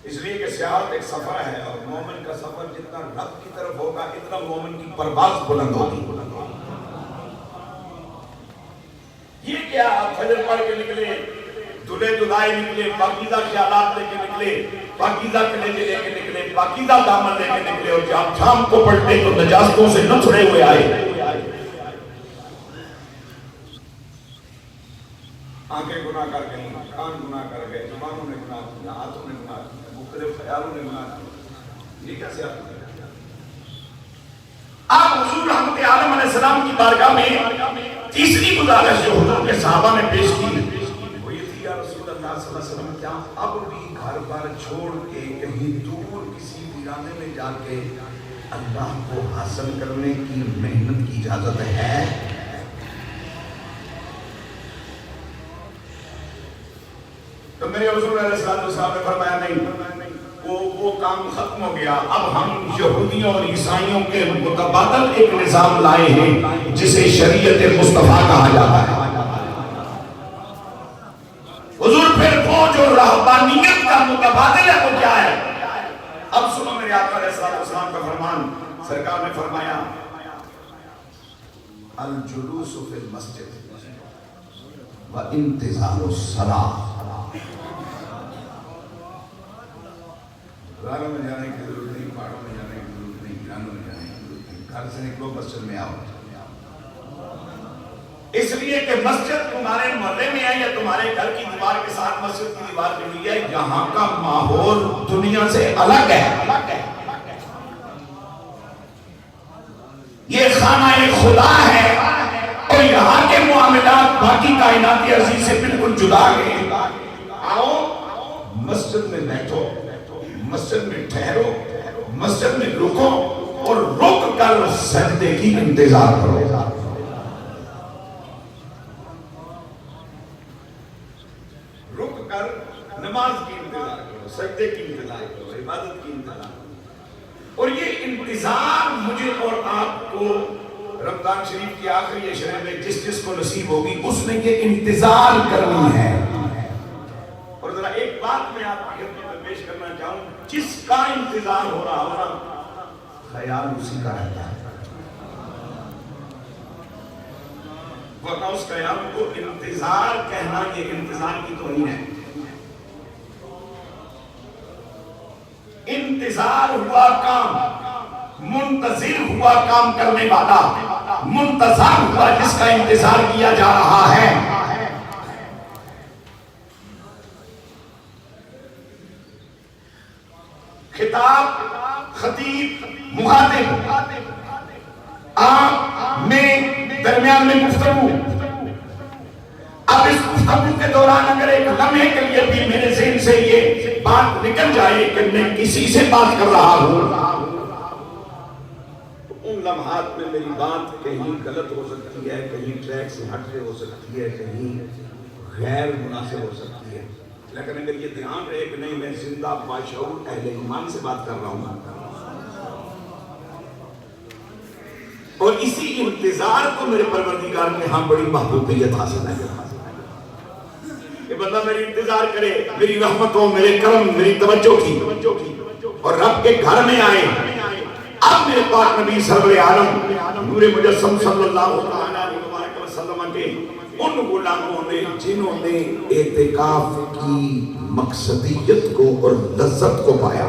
اس لیے کہ سیاحت ایک سفر ہے، اور مومن کا سفر جتنا رب کی طرف ہوگا اتنا مومن کی پرواز بلند ہوگی۔ یہ کیا آپ فجر پڑھ کے نکلے، دلہے دلہائے نکلے، پاکیزہ خیالات لے کے نکلے، پاکیزہ کلیجے لے کے نکلے، پاکیزہ دامن لے کے نکلے، اور جب شام کو پڑھتے تو نجاستوں سے نہ چھڑے ہوئے آئے۔ آنکھیں گناہ کر گئی، کان گناہ کر گئے، زبانوں نے گناہ کیا، ہاتھوں نے گناہ کیا، مختلف خیالوں نے گناہ کیا۔ یہ کیسے آپ حضور رحمت عالم علیہ السلام کی بارگاہ میں تیسری گزارش جو حضور کے صحابہ نے پیش کی وہ یہ تھی، یا رسول اللہ صلی اللہ علیہ وسلم، کیا اب بھی گھر بار چھوڑ کے کہیں دور کسی ویرانے میں جا کے اللہ کو حاصل کرنے کی محنت کی اجازت ہے؟ تو میرے حضور علیہ السلام نے فرمایا نہیں، وہ کام ختم ہو گیا، اب ہم یہودیوں اور عیسائیوں کے متبادل ایک نظام لائے ہیں جسے شریعت مصطفیٰ کہا جاتا ہے۔ حضور پھر وہ جو رہبانیت کا متبادل ہے وہ کیا ہے؟ اب سنو میرے آقا علیہ السلام کا فرمان، سرکار نے فرمایا الجلوس فی المسجد و انتظار الصلاۃ۔ گھروں میں جانے کی ضرورت نہیں، پہاڑوں میں جانے کی ضرورت نہیں، گرانوں میں جانے کی ضرورت نہیں، گھر سے نکلو مسجد میں آؤ۔ اس لیے کہ مسجد تمہارے محلے میں ہے یا تمہارے گھر کی دیوار کے ساتھ مسجد کی دیوار جڑی ہے، یہاں کا ماحول دنیا سے الگ ہے۔ یہ خانہ خدا ہے اور یہاں کے معاملات باقی کائنات عرضی سے بالکل جدا ہیں۔ آؤ مسجد میں بیٹھو، مسجد میں ٹھہرو، مسجد میں رکو اور رک کر سجدے کی انتظار کرو۔ رک کر نماز کی انتظار کرو، سجدے کی انتظار کرو، عبادت کی انتظار کرو۔ اور یہ انتظار مجھے اور آپ کو رمضان شریف کی آخری عشرے میں جس کو نصیب ہوگی اس نے یہ انتظار کرنی ہے۔ اور ذرا ایک بات میں آپ کی خدمت میں پیش کرنا چاہوں، جس کا انتظار ہو رہا ہوگا خیال اسی کا رہتا ہے، ورنہ اس خیال کو انتظار کہنا یہ انتظار کی توہین ہے۔ انتظار ہوا کام، منتظر ہوا کام کرنے والا، منتظر ہوا جس کا انتظار کیا جا رہا ہے۔ خطاب، خطیب، مخاطب، آپ میں درمیان میں گفتگو، اب اس گفتگو کے دوران اگر ایک لمحے کے لیے بھی میرے ذہن سے یہ بات نکل جائے کہ میں کسی سے بات کر رہا ہوں، تو ان لمحات میں میری بات کہیں غلط ہو سکتی ہے، کہیں ٹریک سے ہٹ کے ہو سکتی ہے، کہیں غیر مناسب ہو سکتی ہے، لیکن اگر یہ دھیان رہے کہ نہیں میں زندہ باشعور اہل ایمان سے بات کر رہا ہوں، اور اسی انتظار کو میرے پروردگار کے ہاں بڑی محبوبیت حاصل ہے کہ بندہ میری انتظار کرے، میری رحمتوں، میرے کرم، میری توجہ کی، اور رب کے گھر میں آئے۔ اب میرے پاک نبی سرور عالم نور مجسم صلی اللہ علیہ وسلم کے ان غلاموں نے جنہوں نے اعتکاف کی مقصدیت کو اور لذت کو پایا،